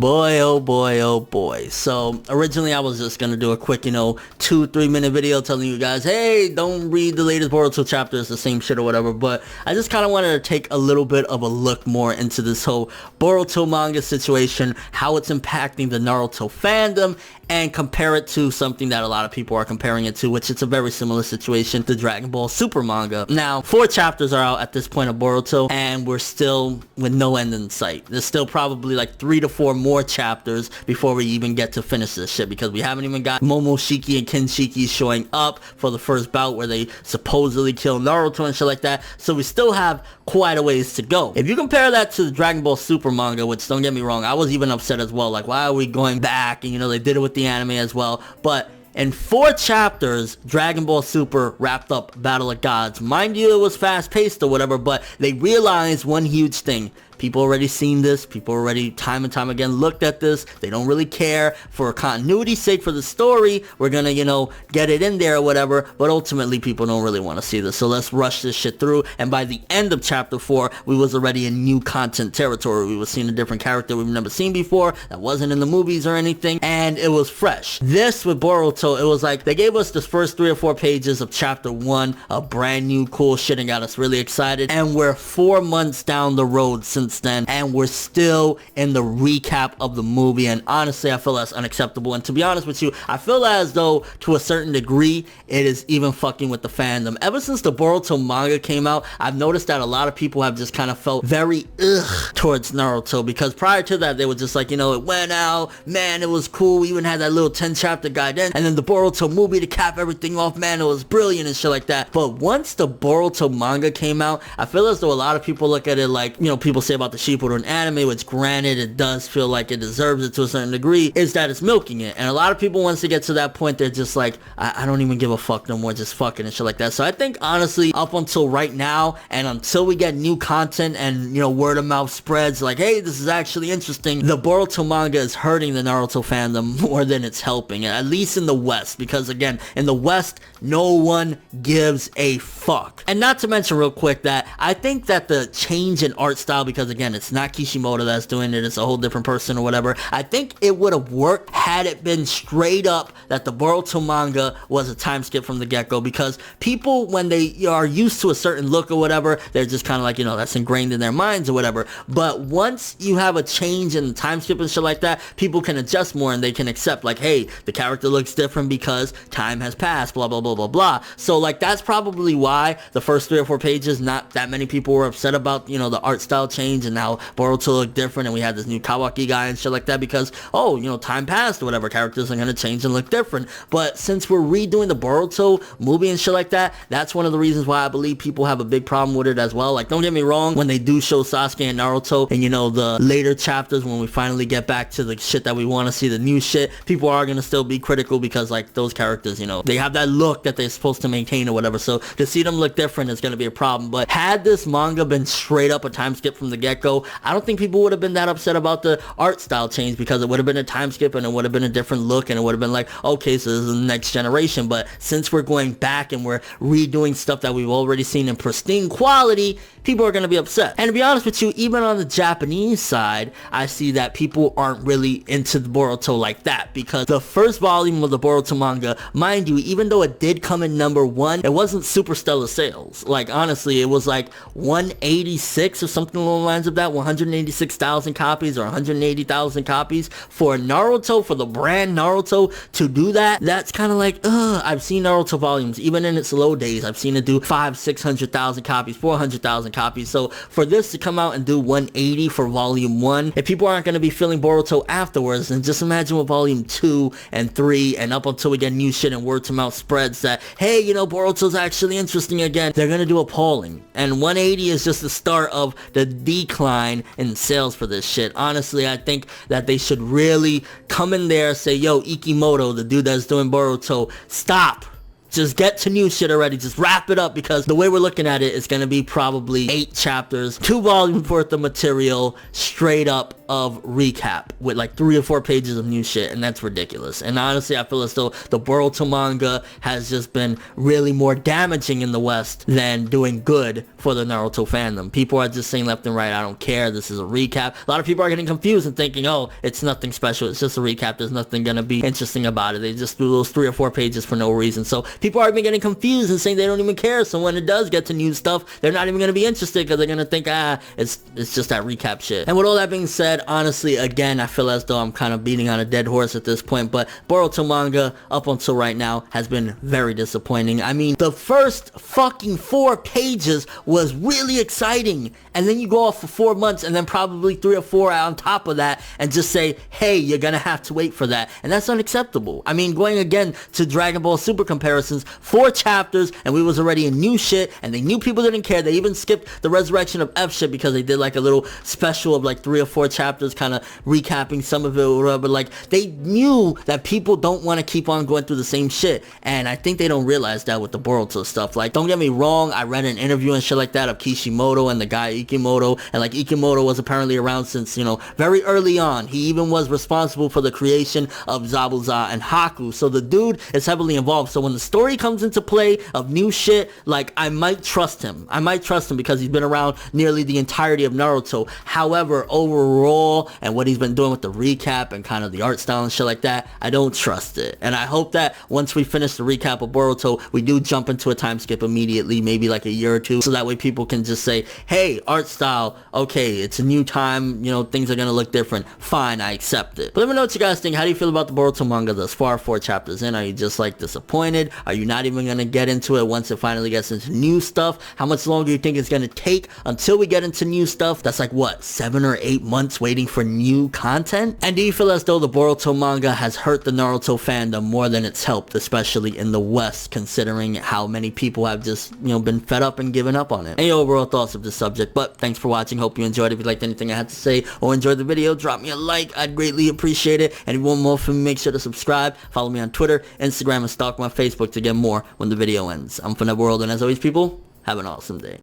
Boy, oh boy, oh boy. So originally I was just gonna do a quick, 2-3 minute video telling you guys, hey, don't read the latest Boruto chapter, it's the same shit or whatever. But I just kind of wanted to take a little bit of a look more into this whole Boruto manga situation, how it's impacting the Naruto fandom, and compare it to something that a lot of people are comparing it to, which it's a very similar situation, the Dragon Ball Super manga. Now, 4 chapters are out at this point of Boruto, and we're still with no end in sight. There's still probably like 3 to 4 more chapters before we even get to finish this shit, because we haven't even got Momoshiki and Kinshiki showing up for the first bout where they supposedly kill Naruto and shit like that. So we still have quite a ways to go. If you compare that to the Dragon Ball Super manga, which, don't get me wrong, I was even upset as well, like, why are we going back? And they did it with the anime as well. But in 4 chapters, Dragon Ball Super wrapped up Battle of Gods. Mind you, it was fast-paced or whatever, but they realized one huge thing. People already seen this. People already time and time again looked at this. They don't really care. For continuity's sake, for the story, we're gonna, get it in there or whatever. But ultimately, people don't really want to see this. So let's rush this shit through. And by the end of chapter 4, we was already in new content territory. We was seeing a different character we've never seen before. That wasn't in the movies or anything. And it was fresh. This with Boruto, it was like they gave us the first 3 or 4 pages of chapter 1 of brand new cool shit and got us really excited. And we're 4 months down the road since then, and we're still in the recap of the movie, and honestly I feel that's unacceptable. And to be honest with you, I feel as though to a certain degree it is even fucking with the fandom. Ever since the Boruto manga came out, I've noticed that a lot of people have just kind of felt very towards Naruto, because prior to that they were just like, it went out, man, it was cool, we even had that little 10 chapter guide then, and then the Boruto movie to cap everything off, man, it was brilliant and shit like that. But once the Boruto manga came out, I feel as though a lot of people look at it like, people say about the Shippuden anime, which granted it does feel like it deserves it to a certain degree, is that it's milking it. And a lot of people, once they get to that point, they're just like, I don't even give a fuck no more, just fucking and shit like that. So I think honestly, up until right now, and until we get new content and word of mouth spreads like, hey, this is actually interesting, the Boruto manga is hurting the Naruto fandom more than it's helping, at least in the West, because again, in the West, no one gives a fuck. And not to mention real quick that I think that the change in art style, because again, it's not Kishimoto that's doing it, it's a whole different person or whatever, I think it would have worked had it been straight up that the Boruto manga was a time skip from the get-go, because people, when they are used to a certain look or whatever, they're just kind of like, that's ingrained in their minds or whatever. But once you have a change in time skip and shit like that, people can adjust more and they can accept like, hey, the character looks different because time has passed, blah blah blah blah blah. So like, that's probably why the first 3 or 4 pages, not that many people were upset about, the art style change and how Boruto looked different, and we had this new Kawaki guy and shit like that, because time passed or whatever, characters are gonna change and look different. But since we're redoing the Boruto movie and shit like that, that's one of the reasons why I believe people have a big problem with it as well. Like, don't get me wrong, when they do show Sasuke and Naruto and the later chapters, when we finally get back to the shit that we want to see, the new shit, people are gonna still be critical, because like those characters, they have that look that they're supposed to maintain or whatever, so to see them look different is gonna be a problem. But had this manga been straight up a time skip from the get-go, I don't think people would have been that upset about the art style change, because it would have been a time skip and it would have been a different look, and it would have been like, okay, so this is the next generation. But since we're going back and we're redoing stuff that we've already seen in pristine quality, people are going to be upset. And to be honest with you, even on the Japanese side, I see that people aren't really into the Boruto like that, because the first volume of the Boruto manga, mind you, even though it did come in number 1, it wasn't super stellar sales. Like, honestly, it was like 186 or something along the lines of that, 186,000 copies or 180,000 copies for Naruto, for the brand Naruto to do that. That's kind of like, I've seen Naruto volumes, even in its low days, I've seen it do 500,000-600,000 copies, 400,000 copies. So for this to come out and do 180 for volume 1, if people aren't going to be feeling Boruto afterwards, then just imagine with volume 2 and 3 and up until we get new shit and word to mouth spreads that, hey, Boruto's actually interesting again, they're going to do appalling. And 180 is just the start of the decline in sales for this shit. Honestly, I think that they should really come in there and say, yo, Ikimoto, the dude that's doing Boruto, stop. Just get to new shit already. Just wrap it up, because the way we're looking at it is going to be probably 8 chapters, 2 volumes worth of material, straight up of recap with like 3 or 4 pages of new shit, and that's ridiculous. And honestly, I feel as though the Boruto manga has just been really more damaging in the West than doing good for the Naruto fandom. People are just saying left and right, I don't care, this is a recap. A lot of people are getting confused and thinking, oh, it's nothing special, it's just a recap, there's nothing gonna be interesting about it. They just threw those 3 or 4 pages for no reason. So people are even getting confused and saying they don't even care. So when it does get to new stuff, they're not even gonna be interested because they're gonna think, it's just that recap shit. And with all that being said, honestly, again, I feel as though I'm kind of beating on a dead horse at this point, but Boruto manga up until right now has been very disappointing. I mean, the first fucking 4 pages was really exciting, and then you go off for 4 months and then probably 3 or 4 on top of that and just say, hey, you're gonna have to wait for that, and that's unacceptable. I mean, going again to Dragon Ball Super comparisons, 4 chapters and we was already in new shit, and they knew people didn't care. They even skipped the resurrection of F shit because they did like a little special of like 3 or 4 chapters kind of recapping some of it or whatever. Like, they knew that people don't want to keep on going through the same shit, and I think they don't realize that with the Boruto stuff. Like, don't get me wrong, I read an interview and shit like that of Kishimoto and the guy Ikimoto, and like Ikimoto was apparently around since, you know, very early on. He even was responsible for the creation of Zabuza and Haku, so the dude is heavily involved. So when the story comes into play of new shit, like, I might trust him. I might trust him because he's been around nearly the entirety of Naruto. However, overall, and what he's been doing with the recap and kind of the art style and shit like that, I don't trust it. And I hope that once we finish the recap of Boruto, we do jump into a time skip immediately, maybe like a year or 2, so that way people can just say, hey, art style, okay, it's a new time, you know, things are gonna look different. Fine, I accept it. But let me know what you guys think. How do you feel about the Boruto manga thus far, 4 chapters in? Are you just like disappointed? Are you not even gonna get into it once it finally gets into new stuff? How much longer do you think it's gonna take until we get into new stuff? That's like, what, 7 or 8 months waiting for new content? And do you feel as though the Boruto manga has hurt the Naruto fandom more than it's helped, especially in the West, considering how many people have just, you know, been fed up and given up on it? And your overall thoughts of this subject. But thanks for watching. Hope you enjoyed. If you liked anything I had to say or enjoyed the video, drop me a like. I'd greatly appreciate it. And if you want more from me, make sure to subscribe. Follow me on Twitter, Instagram, and stalk my Facebook to get more when the video ends. I'm ForneverWorld, and as always, people, have an awesome day.